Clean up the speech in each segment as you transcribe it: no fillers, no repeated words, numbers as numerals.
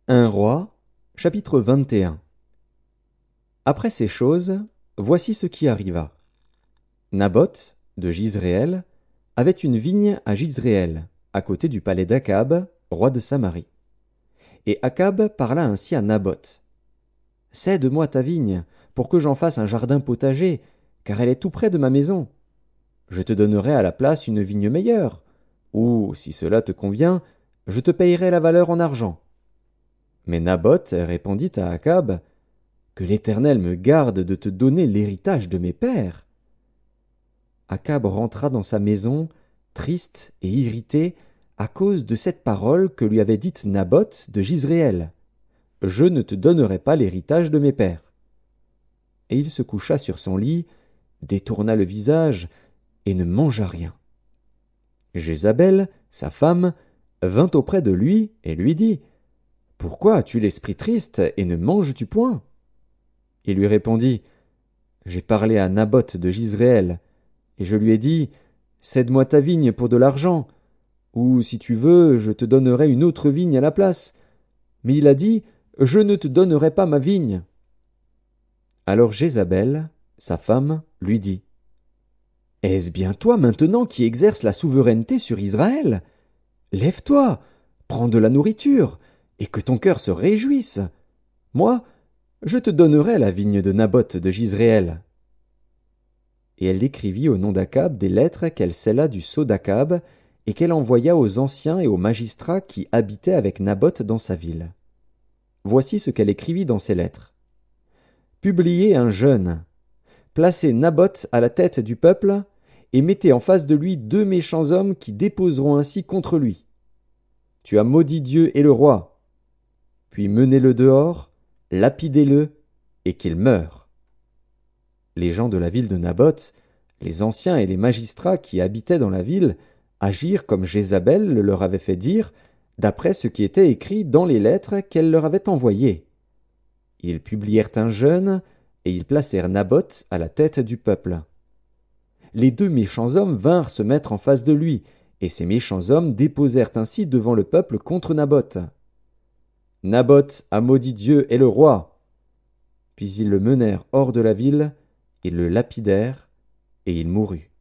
Un roi, chapitre 21. Après ces choses, voici ce qui arriva. Naboth, de Jizréel, avait une vigne à Jizréel, à côté du palais d'Akab, roi de Samarie. Et Akab parla ainsi à Naboth. Cède-moi ta vigne, pour que j'en fasse un jardin potager, car elle est tout près de ma maison. Je te donnerai à la place une vigne meilleure, ou, si cela te convient, je te payerai la valeur en argent. Mais Naboth répondit à Akab, que l'Éternel me garde de te donner l'héritage de mes pères. Akab rentra dans sa maison, triste et irrité, à cause de cette parole que lui avait dite Naboth de Jizréel. Je ne te donnerai pas l'héritage de mes pères. Et il se coucha sur son lit, détourna le visage, et ne mangea rien. Jézabel, sa femme, vint auprès de lui et lui dit, « Pourquoi as-tu l'esprit triste et ne manges-tu point » Il lui répondit, « J'ai parlé à Naboth de Jizréel, et je lui ai dit, « Cède-moi ta vigne pour de l'argent, ou si tu veux, je te donnerai une autre vigne à la place. » Mais il a dit, « Je ne te donnerai pas ma vigne. » Alors Jézabel, sa femme, lui dit, « Est-ce bien toi maintenant qui exerces la souveraineté sur Israël? Lève-toi, prends de la nourriture, et que ton cœur se réjouisse. Moi, je te donnerai la vigne de Naboth de Jizréel. » Et elle écrivit au nom d'Akab des lettres qu'elle scella du sceau d'Akab, et qu'elle envoya aux anciens et aux magistrats qui habitaient avec Naboth dans sa ville. Voici ce qu'elle écrivit dans ces lettres. Publiez un jeûne. Placez Naboth à la tête du peuple, et mettez en face de lui 2 méchants hommes qui déposeront ainsi contre lui. Tu as maudit Dieu et le roi. Puis menez-le dehors, lapidez-le, et qu'il meure. Les gens de la ville de Naboth, les anciens et les magistrats qui habitaient dans la ville, agirent comme Jézabel le leur avait fait dire, d'après ce qui était écrit dans les lettres qu'elle leur avait envoyées. Ils publièrent un jeûne, et ils placèrent Naboth à la tête du peuple. Les 2 méchants hommes vinrent se mettre en face de lui, et ces méchants hommes déposèrent ainsi devant le peuple contre Naboth. Naboth a maudit Dieu et le roi. Puis ils le menèrent hors de la ville, ils le lapidèrent, et il mourut.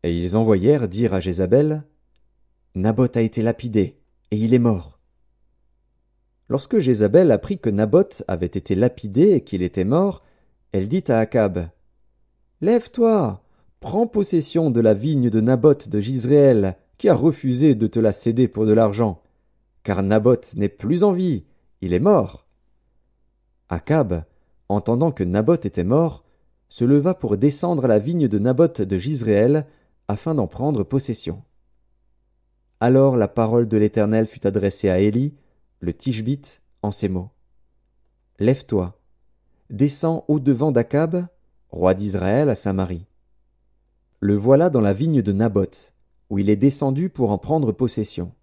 Et ils envoyèrent dire à Jézabel, « Naboth a été lapidé, et il est mort. » Lorsque Jézabel apprit que Naboth avait été lapidé et qu'il était mort, elle dit à Akab, « Lève-toi, prends possession de la vigne de Naboth de Jizréel, qui a refusé de te la céder pour de l'argent, car Naboth n'est plus en vie, il est mort. » Akab, entendant que Naboth était mort, se leva pour descendre à la vigne de Naboth de Jizréel, afin d'en prendre possession. Alors la parole de l'Éternel fut adressée à Élie, le Tishbite, en ces mots. Lève-toi, descends au-devant d'Akab, roi d'Israël à Samarie. Le voilà dans la vigne de Naboth, où il est descendu pour en prendre possession.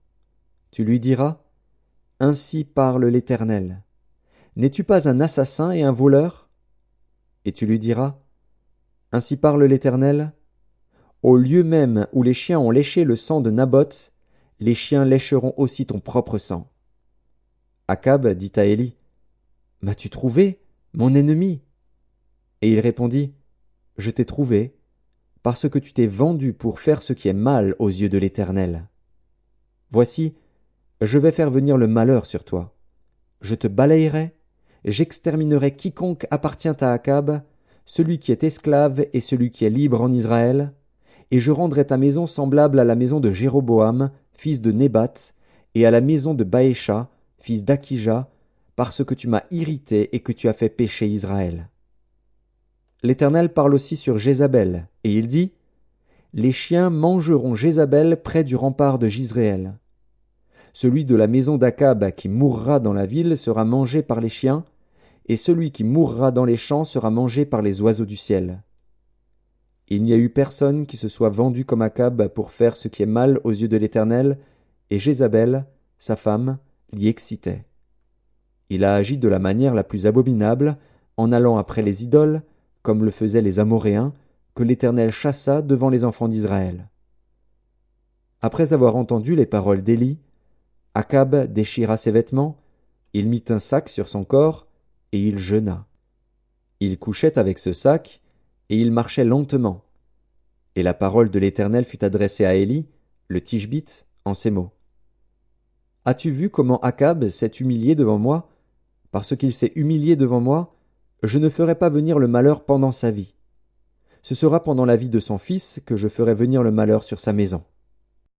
Tu lui diras, Ainsi parle l'Éternel. N'es-tu pas un assassin et un voleur? Et tu lui diras, Ainsi parle l'Éternel. Au lieu même où les chiens ont léché le sang de Naboth, les chiens lécheront aussi ton propre sang. Akab dit à Élie, M'as-tu trouvé, mon ennemi? Et il répondit, Je t'ai trouvé, parce que tu t'es vendu pour faire ce qui est mal aux yeux de l'Éternel. Voici, je vais faire venir le malheur sur toi. Je te balayerai, j'exterminerai quiconque appartient à Akab, celui qui est esclave et celui qui est libre en Israël, et je rendrai ta maison semblable à la maison de Jéroboam, fils de Nébat, et à la maison de Baécha, fils d'Akija, parce que tu m'as irrité et que tu as fait pécher Israël. L'Éternel parle aussi sur Jézabel, et il dit, Les chiens mangeront Jézabel près du rempart de Jizréel. Celui de la maison d'Akab qui mourra dans la ville sera mangé par les chiens, et celui qui mourra dans les champs sera mangé par les oiseaux du ciel. Il n'y a eu personne qui se soit vendu comme Akab pour faire ce qui est mal aux yeux de l'Éternel, et Jézabel, sa femme, l'y excitait. Il a agi de la manière la plus abominable, en allant après les idoles, comme le faisaient les Amoréens, que l'Éternel chassa devant les enfants d'Israël. Après avoir entendu les paroles d'Élie, Akab déchira ses vêtements, Il mit un sac sur son corps, et il jeûna. Il couchait avec ce sac, et il marchait lentement. Et la parole de l'Éternel fut adressée à Élie, le Tishbite, en ces mots. As-tu vu comment Akab s'est humilié devant moi? Parce qu'il s'est humilié devant moi, je ne ferai pas venir le malheur pendant sa vie. Ce sera pendant la vie de son fils que je ferai venir le malheur sur sa maison.